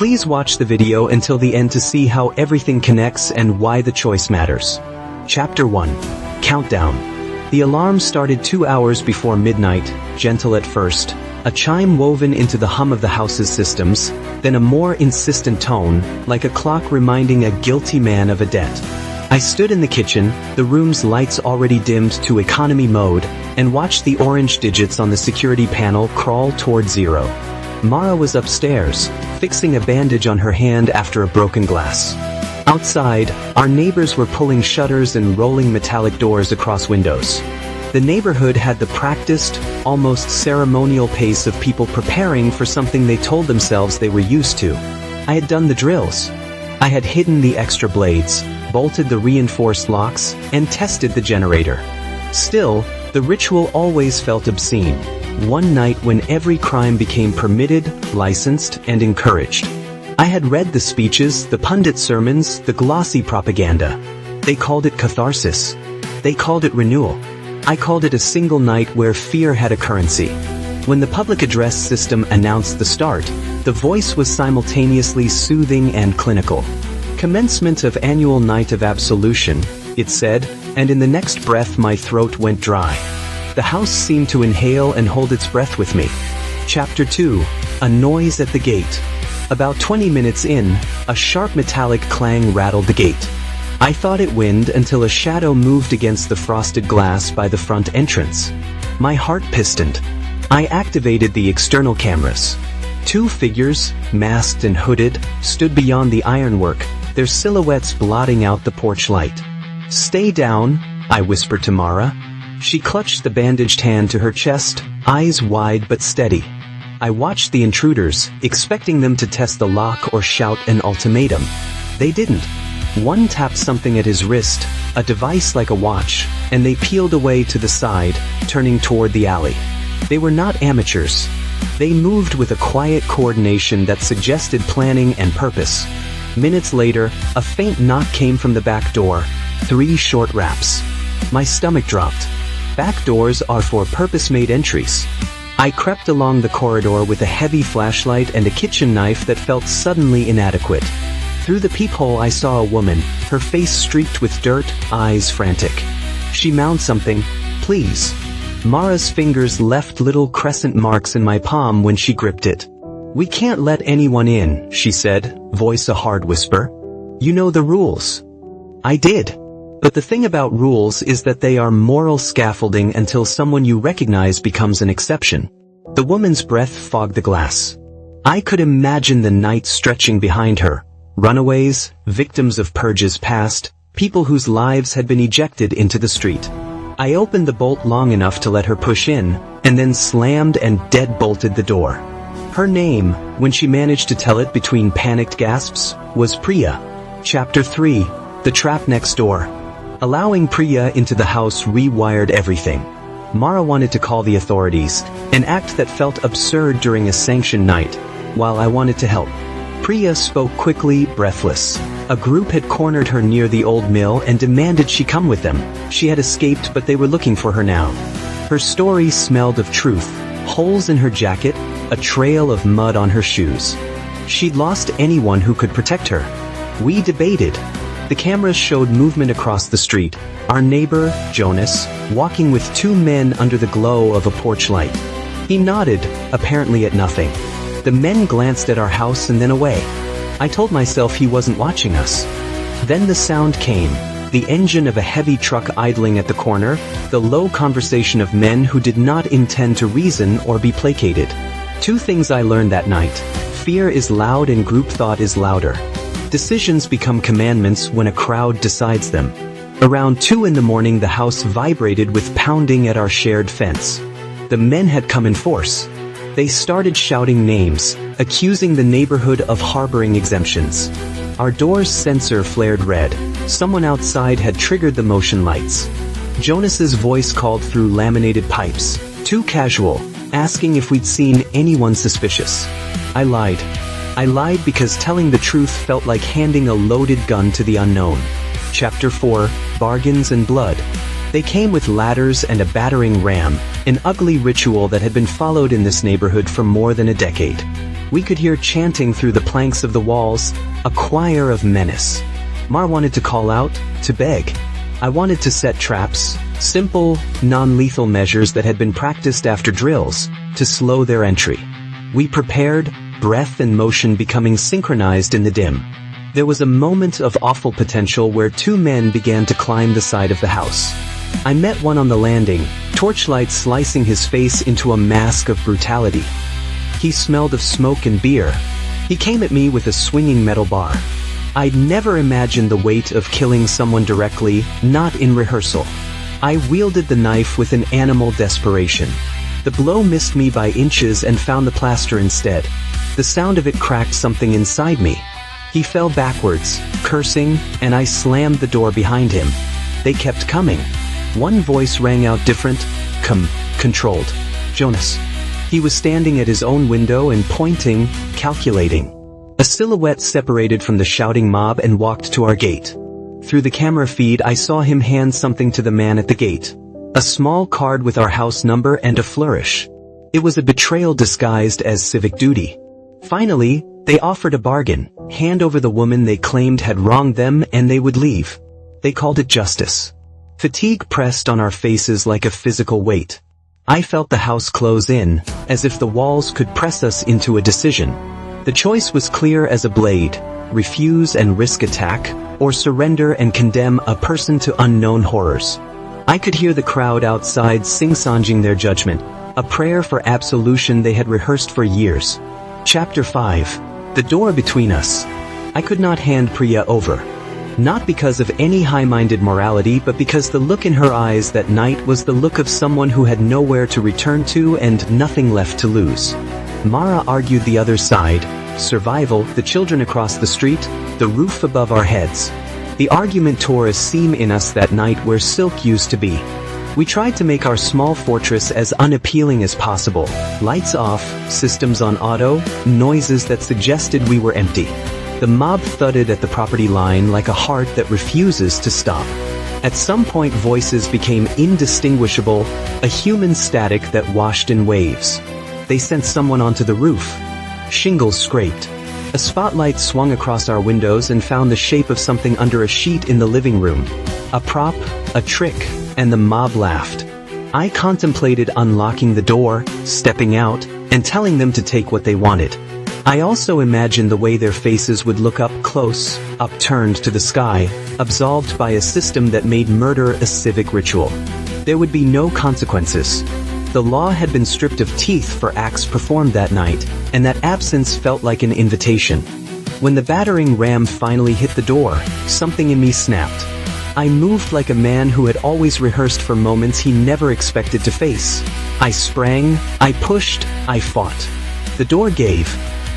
Please watch the video until the end to see how everything connects and why the choice matters. Chapter 1. Countdown. The alarm started 2 hours before midnight, gentle at first, a chime woven into the hum of the house's systems, then a more insistent tone, like a clock reminding a guilty man of a debt. I stood in the kitchen, the room's lights already dimmed to economy mode, and watched the orange digits on the security panel crawl toward 0. Mara was upstairs, fixing a bandage on her hand after a broken glass. Outside, our neighbors were pulling shutters and rolling metallic doors across windows. The neighborhood had the practiced, almost ceremonial pace of people preparing for something they told themselves they were used to. I had done the drills. I had hidden the extra blades, bolted the reinforced locks, and tested the generator. Still, the ritual always felt obscene. One night when every crime became permitted, licensed, and encouraged. I had read the speeches, the pundit sermons, the glossy propaganda. They called it catharsis. They called it renewal. I called it a single night where fear had a currency. When the public address system announced the start, the voice was simultaneously soothing and clinical. Commencement of annual night of absolution, it said, and in the next breath my throat went dry. The house seemed to inhale and hold its breath with me. Chapter 2. A noise at the gate. About 20 minutes in, a sharp metallic clang rattled the gate. I thought it wind until a shadow moved against the frosted glass by the front entrance. My heart pistoned. I activated the external cameras. 2 figures, masked and hooded, stood beyond the ironwork, their silhouettes blotting out the porch light. "Stay down," I whispered to Mara. She clutched the bandaged hand to her chest, eyes wide but steady. I watched the intruders, expecting them to test the lock or shout an ultimatum. They didn't. One tapped something at his wrist, a device like a watch, and they peeled away to the side, turning toward the alley. They were not amateurs. They moved with a quiet coordination that suggested planning and purpose. Minutes later, a faint knock came from the back door, 3 short raps. My stomach dropped. Back doors are for purpose-made entries. I crept along the corridor with a heavy flashlight and a kitchen knife that felt suddenly inadequate. Through the peephole I saw a woman, her face streaked with dirt, eyes frantic. She mouthed something, "Please." Mara's fingers left little crescent marks in my palm when she gripped it. "We can't let anyone in," she said, voice a hard whisper. "You know the rules." I did. But the thing about rules is that they are moral scaffolding until someone you recognize becomes an exception. The woman's breath fogged the glass. I could imagine the night stretching behind her. Runaways, victims of purges past, people whose lives had been ejected into the street. I opened the bolt long enough to let her push in, and then slammed and deadbolted the door. Her name, when she managed to tell it between panicked gasps, was Priya. Chapter 3. The Trap Next Door. Allowing Priya into the house rewired everything. Mara wanted to call the authorities, an act that felt absurd during a sanctioned night, while I wanted to help. Priya spoke quickly, breathless. A group had cornered her near the old mill and demanded she come with them. She had escaped, but they were looking for her now. Her story smelled of truth, holes in her jacket, a trail of mud on her shoes. She'd lost anyone who could protect her. We debated. The cameras showed movement across the street. Our neighbor, Jonas, walking with 2 men under the glow of a porch light. He nodded, apparently at nothing. The men glanced at our house and then away. I told myself he wasn't watching us. Then the sound came, the engine of a heavy truck idling at the corner, the low conversation of men who did not intend to reason or be placated. 2 things I learned that night. Fear is loud and group thought is louder. Decisions become commandments when a crowd decides them. Around 2 in the morning the house vibrated with pounding at our shared fence. The men had come in force. They started shouting names, accusing the neighborhood of harboring exemptions. Our door's sensor flared red. Someone outside had triggered the motion lights. Jonas's voice called through laminated pipes, too casual, asking if we'd seen anyone suspicious. I lied. I lied because telling the truth felt like handing a loaded gun to the unknown. Chapter 4. Bargains and Blood. They came with ladders and a battering ram, an ugly ritual that had been followed in this neighborhood for more than a decade. We could hear chanting through the planks of the walls, a choir of menace. Mar wanted to call out, to beg. I wanted to set traps, simple, non-lethal measures that had been practiced after drills, to slow their entry. We prepared, breath and motion becoming synchronized in the dim. There was a moment of awful potential where two men began to climb the side of the house. I met one on the landing, torchlight slicing his face into a mask of brutality. He smelled of smoke and beer. He came at me with a swinging metal bar. I'd never imagined the weight of killing someone directly, not in rehearsal. I wielded the knife with an animal desperation. The blow missed me by inches and found the plaster instead. The sound of it cracked something inside me. He fell backwards, cursing, and I slammed the door behind him. They kept coming. One voice rang out different, controlled. Jonas. He was standing at his own window and pointing, calculating. A silhouette separated from the shouting mob and walked to our gate. Through the camera feed I saw him hand something to the man at the gate. A small card with our house number and a flourish. It was a betrayal disguised as civic duty. Finally, they offered a bargain, hand over the woman they claimed had wronged them and they would leave. They called it justice. Fatigue pressed on our faces like a physical weight. I felt the house close in, as if the walls could press us into a decision. The choice was clear as a blade: refuse and risk attack, or surrender and condemn a person to unknown horrors. I could hear the crowd outside sing-songing their judgment, a prayer for absolution they had rehearsed for years. Chapter 5. The door between us. I could not hand Priya over. Not because of any high-minded morality, but because the look in her eyes that night was the look of someone who had nowhere to return to and nothing left to lose. Mara argued the other side: survival, the children across the street, the roof above our heads. The argument tore a seam in us that night where silk used to be. We tried to make our small fortress as unappealing as possible. Lights off, systems on auto, noises that suggested we were empty. The mob thudded at the property line like a heart that refuses to stop. At some point voices became indistinguishable, a human static that washed in waves. They sent someone onto the roof. Shingles scraped. A spotlight swung across our windows and found the shape of something under a sheet in the living room. A prop, a trick, and the mob laughed. I contemplated unlocking the door, stepping out, and telling them to take what they wanted. I also imagined the way their faces would look up close, upturned to the sky, absolved by a system that made murder a civic ritual. There would be no consequences. The law had been stripped of teeth for acts performed that night, and that absence felt like an invitation. When the battering ram finally hit the door, something in me snapped. I moved like a man who had always rehearsed for moments he never expected to face. I sprang, I pushed, I fought. The door gave.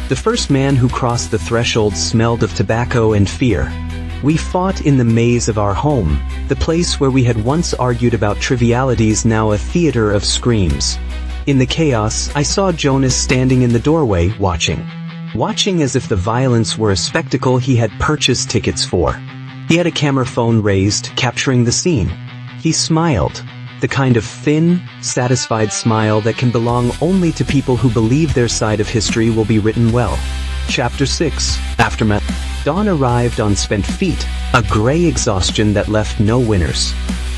The first man who crossed the threshold smelled of tobacco and fear. We fought in the maze of our home, the place where we had once argued about trivialities, now a theater of screams. In the chaos, I saw Jonas standing in the doorway, watching as if the violence were a spectacle he had purchased tickets for. He had a camera phone raised, capturing the scene. He smiled, the kind of thin, satisfied smile that can belong only to people who believe their side of history will be written well. Chapter 6. Aftermath. Dawn arrived on spent feet, a gray exhaustion that left no winners.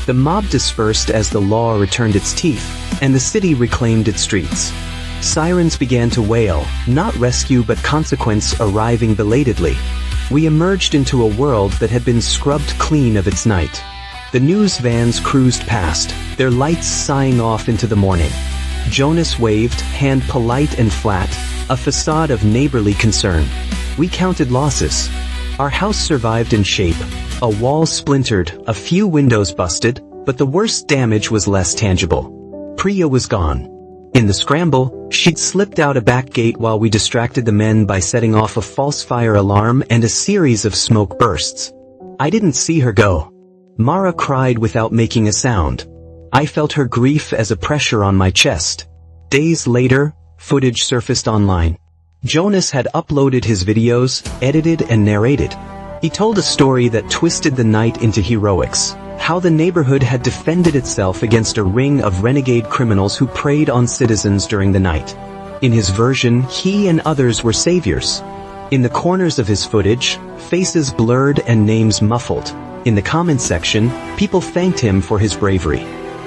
The mob dispersed as the law returned its teeth, and the city reclaimed its streets. Sirens began to wail, not rescue but consequence arriving belatedly. We emerged into a world that had been scrubbed clean of its night. The news vans cruised past, their lights sighing off into the morning. Jonas waved, hand polite and flat, a facade of neighborly concern. We counted losses. Our house survived in shape. A wall splintered, a few windows busted, but the worst damage was less tangible. Priya was gone. In the scramble, she'd slipped out a back gate while we distracted the men by setting off a false fire alarm and a series of smoke bursts. I didn't see her go. Mara cried without making a sound. I felt her grief as a pressure on my chest. Days later, footage surfaced online. Jonas had uploaded his videos, edited and narrated. He told a story that twisted the night into heroics. How the neighborhood had defended itself against a ring of renegade criminals who preyed on citizens during the night. In his version, he and others were saviors. In the corners of his footage, faces blurred and names muffled. In the comments section, people thanked him for his bravery.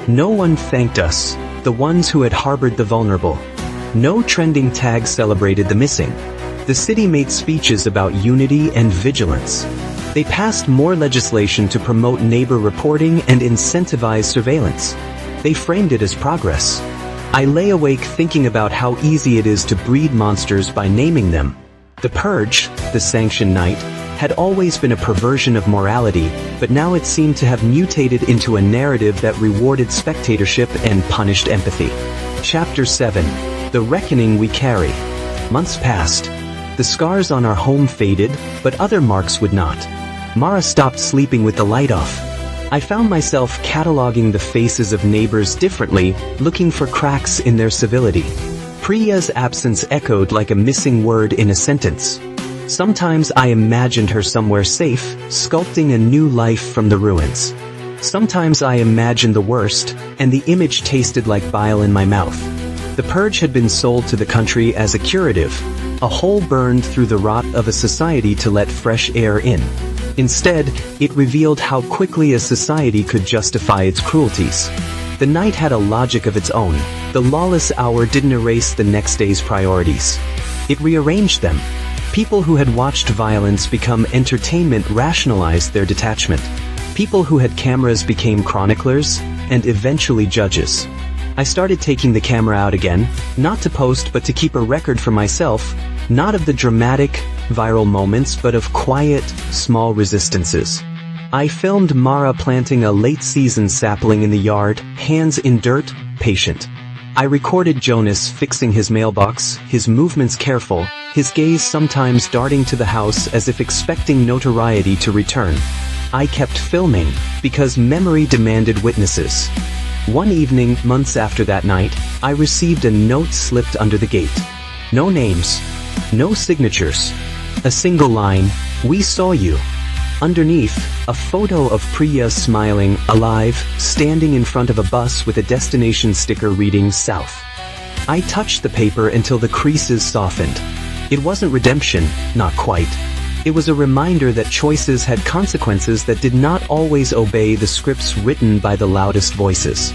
No one thanked us, the ones who had harbored the vulnerable. No trending tag celebrated the missing. The city made speeches about unity and vigilance. They passed more legislation to promote neighbor reporting and incentivize surveillance. They framed it as progress. I lay awake thinking about how easy it is to breed monsters by naming them. The Purge, the sanctioned night, had always been a perversion of morality, but now it seemed to have mutated into a narrative that rewarded spectatorship and punished empathy. Chapter 7. The Reckoning We Carry. Months passed. The scars on our home faded, but other marks would not. Mara stopped sleeping with the light off. I found myself cataloging the faces of neighbors differently, looking for cracks in their civility. Priya's absence echoed like a missing word in a sentence. Sometimes I imagined her somewhere safe, sculpting a new life from the ruins. Sometimes I imagined the worst, and the image tasted like bile in my mouth. The purge had been sold to the country as a curative, a hole burned through the rot of a society to let fresh air in. Instead, it revealed how quickly a society could justify its cruelties. The night had a logic of its own. The lawless hour didn't erase the next day's priorities. It rearranged them. People who had watched violence become entertainment rationalized their detachment. People who had cameras became chroniclers, and eventually judges. I started taking the camera out again, not to post but to keep a record for myself, not of the dramatic, viral moments but of quiet, small resistances. I filmed Mara planting a late-season sapling in the yard, hands in dirt, patient. I recorded Jonas fixing his mailbox, his movements careful, his gaze sometimes darting to the house as if expecting notoriety to return. I kept filming, because memory demanded witnesses. One evening, months after that night, I received a note slipped under the gate. No names. No signatures. A single line, "We saw you." Underneath, a photo of Priya smiling, alive, standing in front of a bus with a destination sticker reading South. I touched the paper until the creases softened. It wasn't redemption, not quite. It was a reminder that choices had consequences that did not always obey the scripts written by the loudest voices.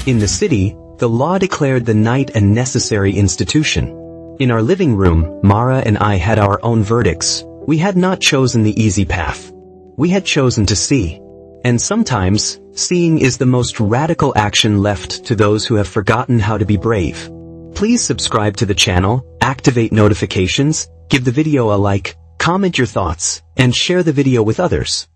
In the city, the law declared the night a necessary institution. In our living room, Mara and I had our own verdicts. We had not chosen the easy path. We had chosen to see. And sometimes, seeing is the most radical action left to those who have forgotten how to be brave. Please subscribe to the channel, activate notifications, give the video a like, comment your thoughts, and share the video with others.